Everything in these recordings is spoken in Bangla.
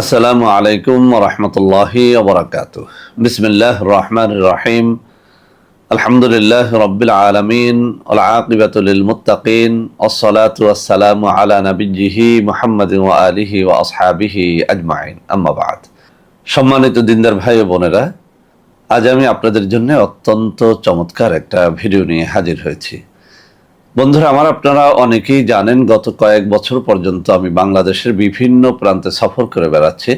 আসসালামু আলাইকুম রহমতুল্লাহি ওবরাকাতুহ। বিসমিল্লাহ রহমান রহিম। আলহামদুলিল্লাহ রব্বিল আলামিন ওয়াল আকিবাতু লিল মুত্তাকিন ওয়াসসালাতু ওয়াসসালামু আলা নাবিয়্যিহি মুহাম্মাদিন ওয়া আলিহি ওয়া আসহাবিহি আজমাইন, আম্মা বাদ। সম্মানিত দিনদার ভাই ও বোনেরা, আজ আমি আপনাদের জন্য অত্যন্ত চমৎকার একটা ভিডিও নিয়ে হাজির হয়েছি। বন্ধুরা আমার, আপনারা অনেকেই জানেন গত কয়েক বছর পর্যন্ত আমি বাংলাদেশের বিভিন্ন প্রান্তে সফর করে বেড়াচ্ছি।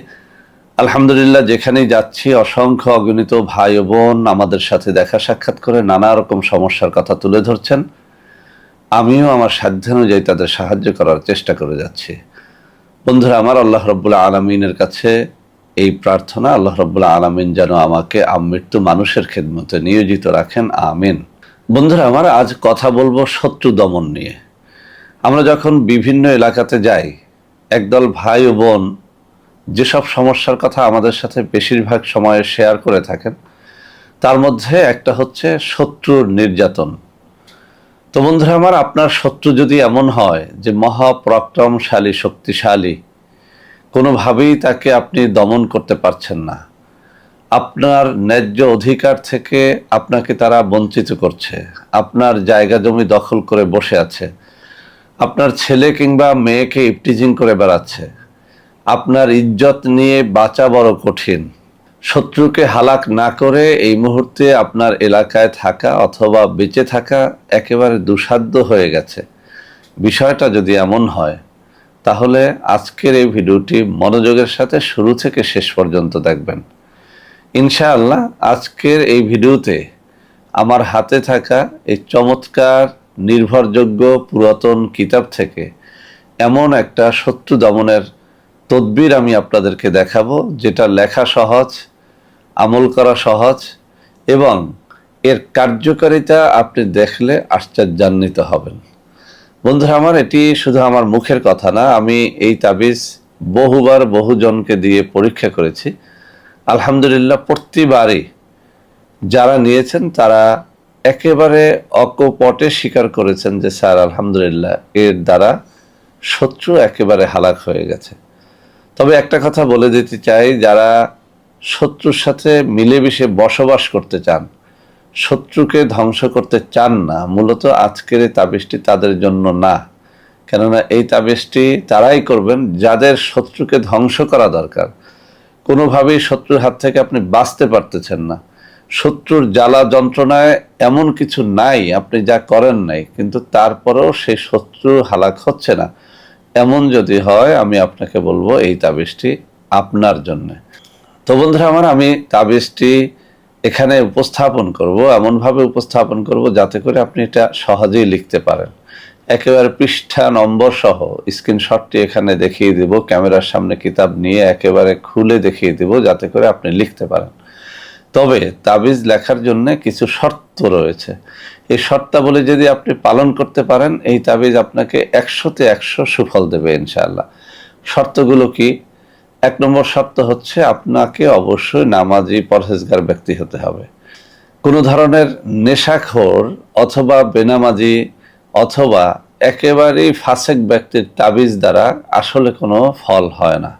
আলহামদুলিল্লাহ, যেখানেই যাচ্ছি অসংখ্য অগণিত ভাই ও বোন আমাদের সাথে দেখা সাক্ষাৎ করে নানা রকম সমস্যার কথা তুলে ধরছেন। আমিও আমার সাধ্যানুযায়ী তাদের সাহায্য করার চেষ্টা করে যাচ্ছি। বন্ধুরা আমার, আল্লাহ রাব্বুল আলামিনের কাছে এই প্রার্থনা, আল্লাহ রাব্বুল আলামিন যেন আমাকে আমৃত্যু মানুষের খেদমতে নিয়োজিত রাখেন, আমিন। বন্ধুরা আমার, আজ কথা বলবো শত্রু দমন নিয়ে। আমরা যখন বিভিন্ন এলাকাতে যাই, একদল ভাই ও বোন যেসব সমস্যার কথা আমাদের সাথে বেশিরভাগ সময়ে শেয়ার করে থাকেন, তার মধ্যে একটা হচ্ছে শত্রুর নির্যাতন। তো বন্ধুরা আমার, আপনার শত্রু যদি এমন হয় যে মহাপরাক্রমশালী, শক্তিশালী, কোনোভাবেই তাকে আপনি দমন করতে পারছেন না, আপনার ন্যায্য অধিকার থেকে আপনাকে তারা বঞ্চিত করছে, আপনার জায়গা জমি দখল করে বসে আছে, আপনার ছেলে কিংবা মেয়েকে ইপটিজিং করে বেড়াচ্ছে, আপনার ইজ্জত নিয়ে বাঁচা বড় কঠিন, শত্রুকে হালাক না করে এই মুহূর্তে আপনার এলাকায় থাকা অথবা বেঁচে থাকা একেবারে দুঃসাধ্য হয়ে গেছে, বিষয়টা যদি এমন হয়, তাহলে আজকের এই ভিডিওটি মনোযোগের সাথে শুরু থেকে শেষ পর্যন্ত দেখবেন। ইনশাআল্লাহ আজকের এই ভিডিওতে আমার হাতে থাকা এই চমৎকার নির্ভরযোগ্য পুরাতন কিতাব থেকে এমন একটা শত্রু দমনের তদবির আমি আপনাদেরকে দেখাবো, যেটা লেখা সহজ, আমল করা সহজ এবং এর কার্যকারিতা আপনি দেখলে আশ্চর্যান্বিত হবেন। বন্ধুরা আমার, এটি শুধু আমার মুখের কথা না, আমি এই তাবিজ বহুবার বহুজনকে দিয়ে পরীক্ষা করেছি। আলহামদুলিল্লাহ, প্রতিবারই যারা নিয়েছেন তারা একেবারে অকপটে স্বীকার করেছেন যে স্যার আলহামদুলিল্লাহ এর দ্বারা শত্রু একেবারে হালাক হয়ে গেছে। তবে একটা কথা বলে দিতে চাই, যারা শত্রুর সাথে মিলেমিশে বসবাস করতে চান, শত্রুকে ধ্বংস করতে চান না, মূলত আজকের এই তাবিজটি তাদের জন্য না। কেননা এই তাবিজটি তারাই করবেন যাদের শত্রুকে ধ্বংস করা দরকার। কোনোভাবেই শত্রুর হাত থেকে আপনি বাঁচতে পারতেছেন না, শত্রুর জ্বালা যন্ত্রণায় এমন কিছু নাই আপনি যা করেন নাই, কিন্তু তারপরেও সেই শত্রু হালাক হচ্ছে না, এমন যদি হয় আমি আপনাকে বলবো এই তাবিজটি আপনার জন্য। তো বন্ধুরা আমার, আমি তাবিজটি এখানে উপস্থাপন করব, এমনভাবে উপস্থাপন করব যাতে করে আপনি এটা সহজেই লিখতে পারেন। একেবারে পৃষ্ঠা নম্বর সহ স্ক্রিনশটটি এখানে দেখিয়ে দিব, ক্যামেরার সামনে কিতাব নিয়ে একেবারে খুলে দেখিয়ে দিব যাতে করে আপনি লিখতে পারেন। তবে তাবিজ লেখার জন্য কিছু শর্ত রয়েছে। এই শর্তাবলী যদি আপনি পালন করতে পারেন, এই তাবিজ আপনাকে 100তে 100 সুফল দেবে ইনশাআল্লাহ। শর্তগুলো কি? 1 নম্বর শর্ত হচ্ছে আপনাকে অবশ্যই নামাজি পরহেজগার ব্যক্তি হতে হবে। কোনো ধরনের নেশাখোর অথবা বেনামাজি অথবা একেবারেই ফাসেক ব্যক্তির তাবিজ দ্বারা আসলে কোনো ফল হয় না।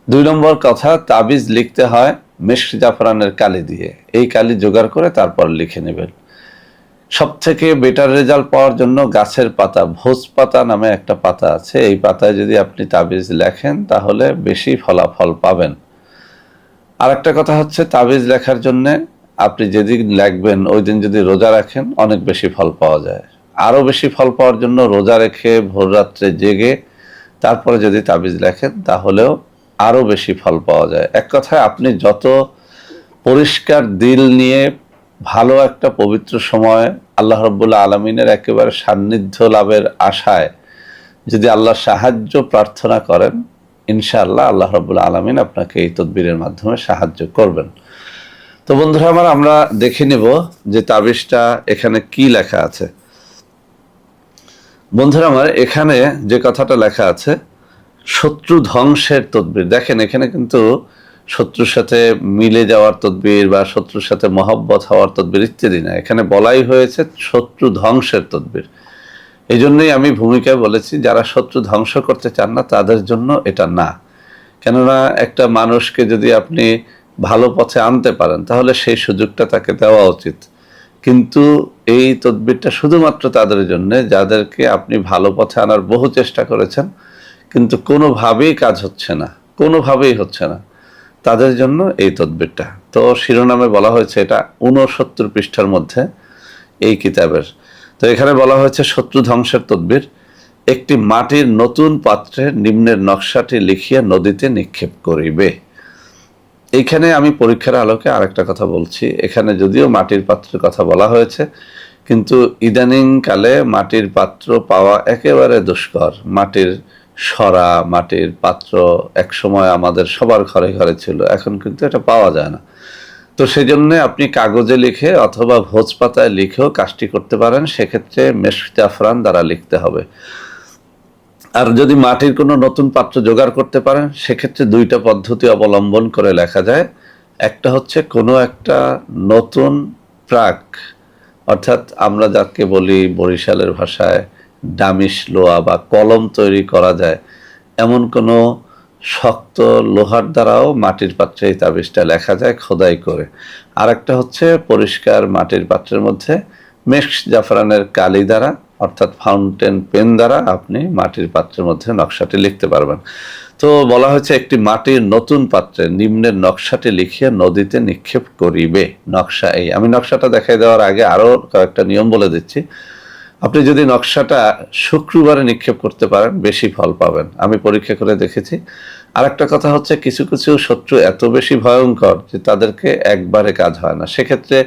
2 নম্বর কথা, তাবিজ লিখতে হয় মিশক জাফরানের কালি দিয়ে। এই কালি জোগাড় করে তারপর লিখে নেবেন। সবথেকে বেটার রেজাল্ট পাওয়ার জন্য গাছের পাতা, ভোজ পাতা নামে একটা পাতা আছে, এই পাতায় যদি আপনি তাবিজ লেখেন তাহলে বেশি ফলাফল পাবেন। আর একটা কথা হচ্ছে, তাবিজ লেখার জন্য আপনি যেদিন লিখবেন ওই দিন যদি রোজা রাখেন অনেক বেশি ফল পাওয়া যায়। আরও বেশি ফল পাওয়ার জন্য রোজা রেখে ভোর রাত্রে জেগে তারপরে যদি তাবিজ লেখেন তাহলেও আরও বেশি ফল পাওয়া যায়। এক কথায় আপনি যত পরিষ্কার দিল নিয়ে ভালো একটা পবিত্র সময় আল্লাহ রাব্বুল আলামিনের একেবারে সান্নিধ্য লাভের আশায় যদি আল্লাহর সাহায্য প্রার্থনা করেন, ইনশাআল্লাহ আল্লাহ রাব্বুল আলামিন আপনাকে এই তদবিরের মাধ্যমে সাহায্য করবেন। তো বন্ধুরা আমার, আমরা দেখে নেব যে তাবিজটা এখানে কি লেখা আছে। বন্ধুরা আমার, এখানে যে কথাটা লেখা আছে শত্রু ধ্বংসের তদবির, দেখেন এখানে কিন্তু শত্রুর সাথে মিলে যাওয়ার তদবির বা শত্রুর সাথে মহব্বত হওয়ার তদবির ইত্যাদি না, এখানে বলাই হয়েছে শত্রু ধ্বংসের তদবির। এই জন্যই আমি ভূমিকায় বলেছি যারা শত্রু ধ্বংস করতে চান না তাদের জন্য এটা না। কেননা একটা মানুষকে যদি আপনি ভালো পথে আনতে পারেন তাহলে সেই সুযোগটা তাকে দেওয়া উচিত। কিন্তু এই তদবিরটা শুধুমাত্র তাদের জন্য যাদেরকে আপনি ভালো পথে আনার বহু চেষ্টা করেছেন, কিন্তু কোনোভাবেই কাজ হচ্ছে না, কোনোভাবেই হচ্ছে না, তাদের জন্য এই তদবিরটা। তো শিরোনামে বলা হয়েছে এটা 69 পৃষ্ঠার মধ্যে এই কিতাবের। তো এখানে বলা হয়েছে শত্রু ধ্বংসের তদবির। একটি মাটির নতুন পাত্রে নিম্নের নকশাটি লিখিয়া নদীতে নিক্ষেপ করিবে। এইখানে আমি পরীক্ষার আলোকে আরেকটা কথা বলছি। এখানে যদিও মাটির পাত্রের কথা বলা হয়েছে, কিন্তু ইদানিং কালে মাটির পাত্র পাওয়া একেবারে দুষ্কর। মাটির সরা, মাটির পাত্র একসময় আমাদের সবার ঘরে ঘরে ছিল, এখন কিন্তু এটা পাওয়া যায় না। তো সেই জন্য আপনি কাগজে লিখে অথবা ভোজ পাতায় লিখেও কাজটি করতে পারেন। সেক্ষেত্রে মেশক জাফরান দ্বারা লিখতে হবে। আর যদি মাটির কোনো নতুন পাত্র জোগাড় করতে পারেন, সেক্ষেত্রে দুইটা পদ্ধতি অবলম্বন করে লেখা যায়। একটা হচ্ছে কোনো একটা নতুন প্রাক, অর্থাৎ আমরা যাকে বলি বরিশালের ভাষায় ডামিশ লোহা বা কলম তৈরি করা যায়, এমন কোনো শক্ত লোহার দ্বারাও মাটির পাত্রে এই তাবিজটা লেখা যায় খোদাই করে। আর একটা হচ্ছে পরিষ্কার মাটির পাত্রের মধ্যে মেশক জাফরানের কালি দ্বারা, অর্থাৎ ফাউন্টেন পেন দ্বারা আপনি মাটির পাত্রের মধ্যে নকশাটি লিখতে পারবেন। তো বলা হয়েছে একটি মাটির নতুন পাত্রে নিম্নের নকশাটি লিখিয়ে নদীতে নিক্ষেপ করিবে। নকশা এই, আমি নকশাটা দেখাই দেওয়ার আগে আরও কয়েকটা নিয়ম বলে দিচ্ছি। আপনি যদি নকশাটা শুক্রবারে নিক্ষেপ করতে পারেন বেশি ফল পাবেন, আমি পরীক্ষা করে দেখেছি। আর একটা কথা হচ্ছে কিছু কিছু শত্রু এত বেশি ভয়ঙ্কর যে তাদেরকে একবারে কাজ হয় না। সেক্ষেত্রে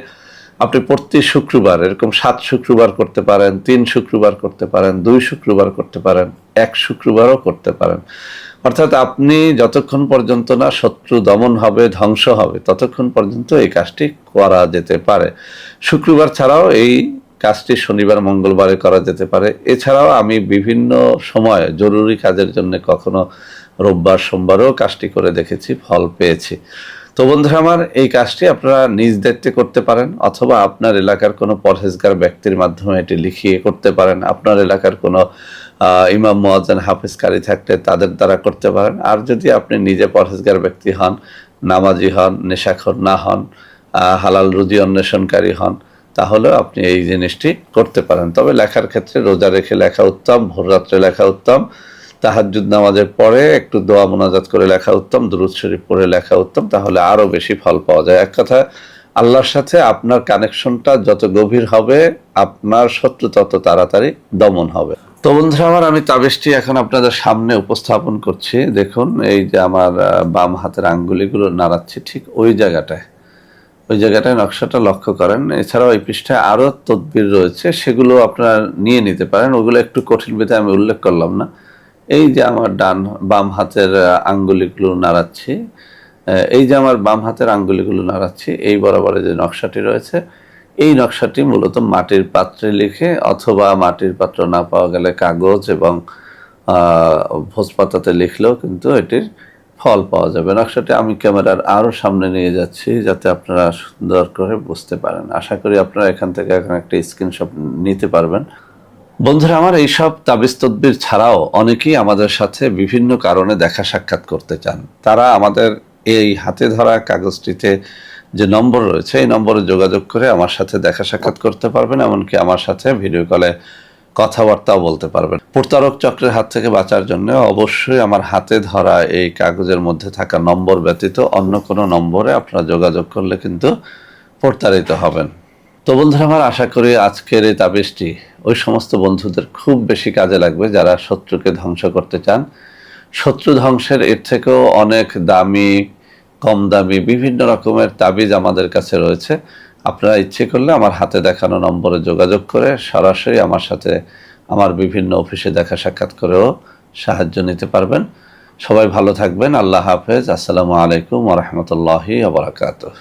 আপনি প্রতি শুক্রবার, এরকম 7 শুক্রবার করতে পারেন, 3 শুক্রবার করতে পারেন, 2 শুক্রবার করতে পারেন, 1 শুক্রবারও করতে পারেন। অর্থাৎ আপনি যতক্ষণ পর্যন্ত না শত্রু দমন হবে, ধ্বংস হবে, ততক্ষণ পর্যন্ত এই কাজটি করা যেতে পারে। শুক্রবার ছাড়াও এই কাজটি শনিবার মঙ্গলবারে করা যেতে পারে। এছাড়াও আমি বিভিন্ন সময় জরুরি কাজের জন্য কখনো রোববার সোমবারেও কাজটি করে দেখেছি, ফল পেয়েছি। তো বন্ধুরা আমার, এই কাজটি আপনারা নিজ দায়িত্বে করতে পারেন, অথবা আপনার এলাকার কোনো পরহেজগার ব্যক্তির মাধ্যমে এটি লিখিয়ে করতে পারেন। আপনার এলাকার কোনো ইমাম মুয়াজ্জিন হাফেজ কারি থাকলে তাদের দ্বারা করতে পারেন। আর যদি আপনি নিজে পরহেজগার ব্যক্তি হন, নামাজি হন, নেশাখোর না হন, হালাল রুজি অন্বেষণকারী হন, তাহলেও আপনি এই জিনিসটি করতে পারেন। তবে লেখার ক্ষেত্রে রোজা রেখে লেখা উত্তম, ভোররাত্রে লেখা উত্তম, তাহাজ্জুদ নামাজের পরে একটু দোয়া মোনাজাত করে লেখা উত্তম, দুরূদ শরীফ পড়ে লেখা উত্তম, তাহলে আরও বেশি ফল পাওয়া যায়। এক কথা, আল্লাহর সাথে আপনার কানেকশনটা যত গভীর হবে, আপনার শত্রু তত তাড়াতাড়ি দমন হবে। তো বন্ধুরা আমার, আমি তাবিজটি এখন আপনাদের সামনে উপস্থাপন করছি। দেখুন, এই যে আমার বাম হাতের আঙ্গুলিগুলো নাড়াচ্ছি, ঠিক ওই জায়গাটায় নকশাটা লক্ষ্য করেন। এছাড়াও এই পৃষ্ঠায় আরও তদবির রয়েছে, সেগুলো আপনারা নিয়ে নিতে পারেন। ওগুলো একটু কঠিন বিধায় আমি উল্লেখ করলাম না। এই যে আমার বাম হাতের আঙ্গুলিগুলো নাড়াচ্ছি, এই যে আমার বাম হাতের আঙ্গুলিগুলো নাড়াচ্ছি, এই বরাবরে যে নকশাটি রয়েছে, এই নকশাটি মূলত মাটির পাত্রে লিখে, অথবা মাটির পাত্র না পাওয়া গেলে কাগজ এবং ভোজপাতাতে লিখলেও কিন্তু এটির ফল পাওয়া যাবে। নকশাটি আমি ক্যামেরার আরও সামনে নিয়ে যাচ্ছি যাতে আপনারা সুন্দর করে বুঝতে পারেন। আশা করি আপনারা এখান থেকে এখন একটা স্ক্রিনশট নিতে পারবেন। বন্ধুরা আমার, এইসব তাবিজ তদবির ছাড়াও অনেকেই আমাদের সাথে বিভিন্ন কারণে দেখা সাক্ষাৎ করতে চান। তারা আমাদের এই হাতে ধরা কাগজটিতে যে নম্বর রয়েছে, এই নম্বরে যোগাযোগ করে আমার সাথে দেখা সাক্ষাৎ করতে পারবেন, এমনকি আমার সাথে ভিডিও কলে কথাবার্তাও বলতে পারবেন। প্রতারক চক্রের হাত থেকে বাঁচার জন্য অবশ্যই আমার হাতে ধরা এই কাগজের মধ্যে থাকা নম্বর ব্যতীত অন্য কোনো নম্বরে আপনারা যোগাযোগ করলে কিন্তু প্রতারিত হবেন। তো বন্ধুরা আমার, আশা করি আজকের এই তাবিজটি ওই সমস্ত বন্ধুদের খুব বেশি কাজে লাগবে যারা শত্রুকে ধ্বংস করতে চান। শত্রু ধ্বংসের এর থেকেও অনেক দামি, কম দামি বিভিন্ন রকমের তাবিজ আমাদের কাছে রয়েছে। আপনারা ইচ্ছে করলে আমার হাতে দেখানো নম্বরে যোগাযোগ করে সরাসরি আমার সাথে আমার বিভিন্ন অফিসে দেখা সাক্ষাৎ করেও সাহায্য নিতে পারবেন। সবাই ভালো থাকবেন। আল্লাহ হাফেজ। আসসালামু আলাইকুম ওয়া রাহমাতুল্লাহি ওয়া বারাকাতুহু।